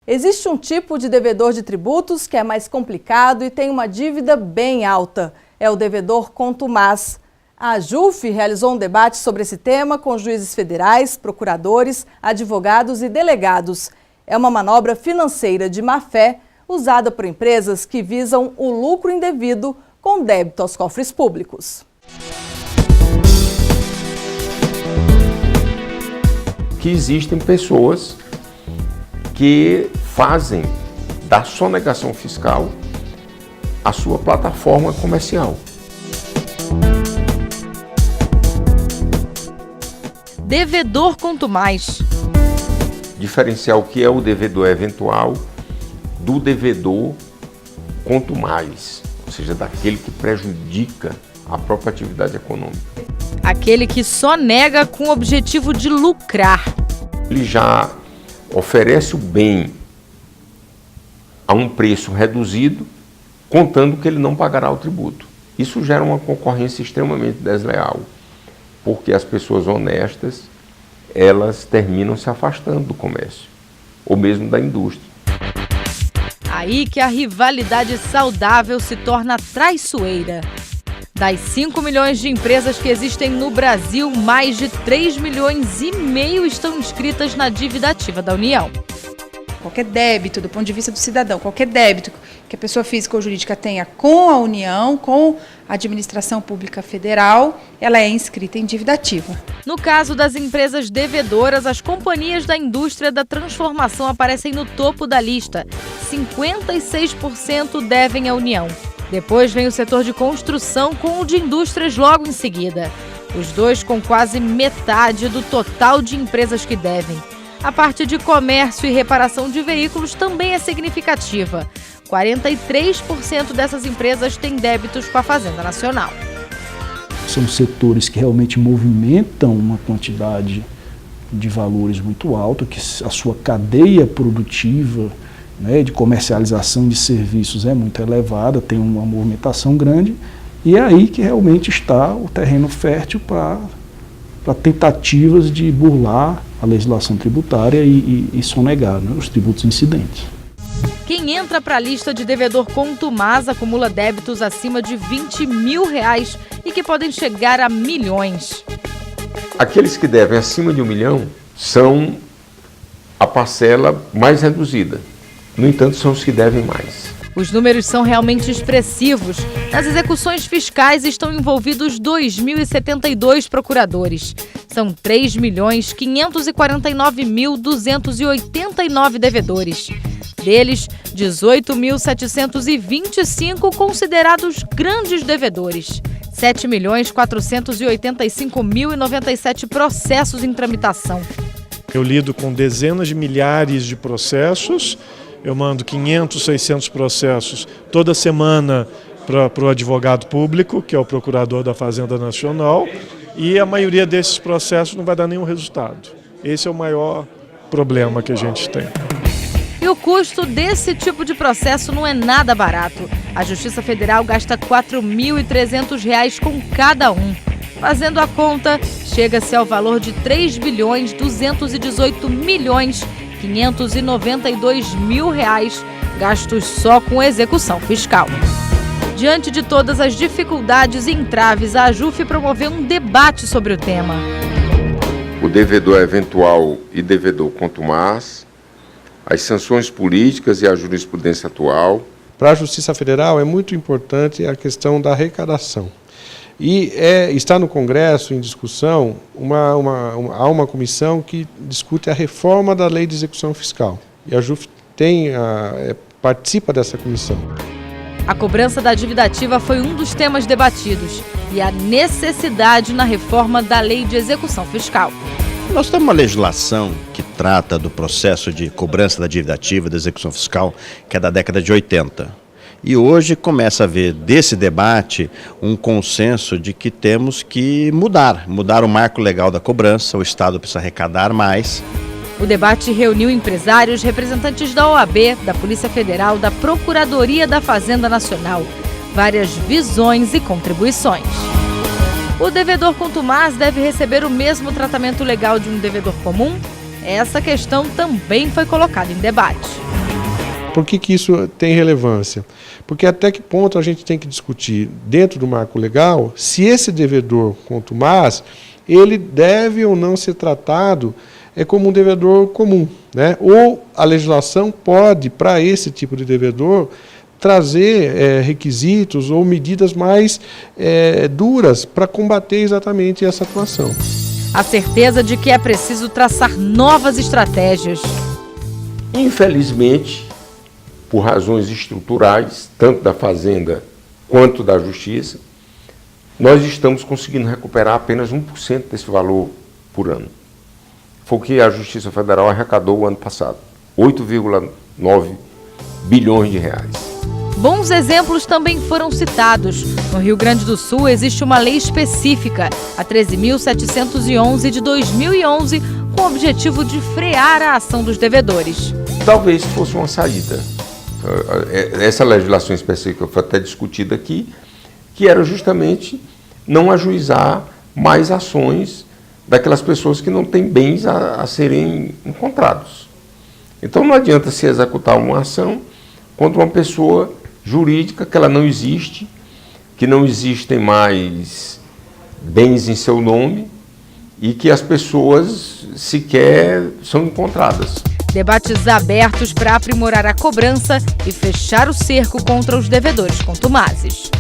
Existe um tipo de devedor de tributos que é mais complicado e tem uma dívida bem alta. É o devedor contumaz. A AJUF realizou um debate sobre esse tema com juízes federais, procuradores, advogados e delegados. É uma manobra financeira de má-fé usada por empresas que visam o lucro indevido com débito aos cofres públicos. Que existem pessoas que fazem da sonegação fiscal a sua plataforma comercial. Devedor contumaz. Diferenciar o que é o devedor eventual do devedor contumaz, ou seja, daquele que prejudica a própria atividade econômica. Aquele que só nega com o objetivo de lucrar. Ele já oferece o bem a um preço reduzido, contando que ele não pagará o tributo. Isso gera uma concorrência extremamente desleal, porque as pessoas honestas, elas terminam se afastando do comércio, ou mesmo da indústria. Aí que a rivalidade saudável se torna traiçoeira. Das 5 milhões de empresas que existem no Brasil, mais de 3,5 milhões estão inscritas na dívida ativa da União. Qualquer débito, do ponto de vista do cidadão, qualquer débito que a pessoa física ou jurídica tenha com a União, com a administração pública federal, ela é inscrita em dívida ativa. No caso das empresas devedoras, as companhias da indústria da transformação aparecem no topo da lista. 56% devem à União. Depois vem o setor de construção com o de indústrias logo em seguida. Os dois com quase metade do total de empresas que devem. A parte de comércio e reparação de veículos também é significativa. 43% dessas empresas têm débitos com a Fazenda Nacional. São setores que realmente movimentam uma quantidade de valores muito alta, que a sua cadeia produtiva, de comercialização de serviços é muito elevada, tem uma movimentação grande, e é aí que realmente está o terreno fértil para tentativas de burlar a legislação tributária e sonegar os tributos incidentes. Quem entra para a lista de devedor contumaz acumula débitos acima de R$20 mil e que podem chegar a milhões. Aqueles que devem acima de 1 milhão são a parcela mais reduzida. No entanto, são os que devem mais. Os números são realmente expressivos. Nas execuções fiscais estão envolvidos 2.072 procuradores. São 3.549.289 devedores. Deles, 18.725 considerados grandes devedores. 7.485.097 processos em tramitação. Eu lido com dezenas de milhares de processos. Eu mando 500, 600 processos toda semana para o advogado público, que é o procurador da Fazenda Nacional, e a maioria desses processos não vai dar nenhum resultado. Esse é o maior problema que a gente tem. E o custo desse tipo de processo não é nada barato. A Justiça Federal gasta R$ 4.300 com cada um. Fazendo a conta, chega-se ao valor de R$ 3.218.592.000 gastos só com execução fiscal. Diante de todas as dificuldades e entraves, a AJUF promoveu um debate sobre o tema. O devedor eventual e devedor contumaz, as sanções políticas e a jurisprudência atual. Para a Justiça Federal é muito importante a questão da arrecadação. E está no Congresso em discussão, há uma comissão que discute a reforma da Lei de Execução Fiscal. E a AJUF participa dessa comissão. A cobrança da dívida ativa foi um dos temas debatidos e a necessidade na reforma da Lei de Execução Fiscal. Nós temos uma legislação que trata do processo de cobrança da dívida ativa, da execução fiscal, que é da década de 80. E hoje começa a haver desse debate um consenso de que temos que mudar o marco legal da cobrança, o Estado precisa arrecadar mais. O debate reuniu empresários, representantes da OAB, da Polícia Federal, da Procuradoria da Fazenda Nacional, várias visões e contribuições. O devedor contumaz deve receber o mesmo tratamento legal de um devedor comum? Essa questão também foi colocada em debate. Por que isso tem relevância? Porque até que ponto a gente tem que discutir, dentro do marco legal, se esse devedor contumaz, ele deve ou não ser tratado como um devedor comum, né? Ou a legislação pode, para esse tipo de devedor, trazer requisitos ou medidas mais duras para combater exatamente essa atuação. A certeza de que é preciso traçar novas estratégias. Infelizmente, por razões estruturais, tanto da Fazenda quanto da Justiça, nós estamos conseguindo recuperar apenas 1% desse valor por ano. Foi o que a Justiça Federal arrecadou o ano passado, 8,9 bilhões de reais. Bons exemplos também foram citados. No Rio Grande do Sul existe uma lei específica, a 13.711 de 2011, com o objetivo de frear a ação dos devedores. Talvez fosse uma saída. Essa legislação específica foi até discutida aqui, que era justamente não ajuizar mais ações daquelas pessoas que não têm bens a serem encontrados. Então não adianta se executar uma ação contra uma pessoa jurídica que ela não existe, que não existem mais bens em seu nome e que as pessoas sequer são encontradas. Debates abertos para aprimorar a cobrança e fechar o cerco contra os devedores contumazes.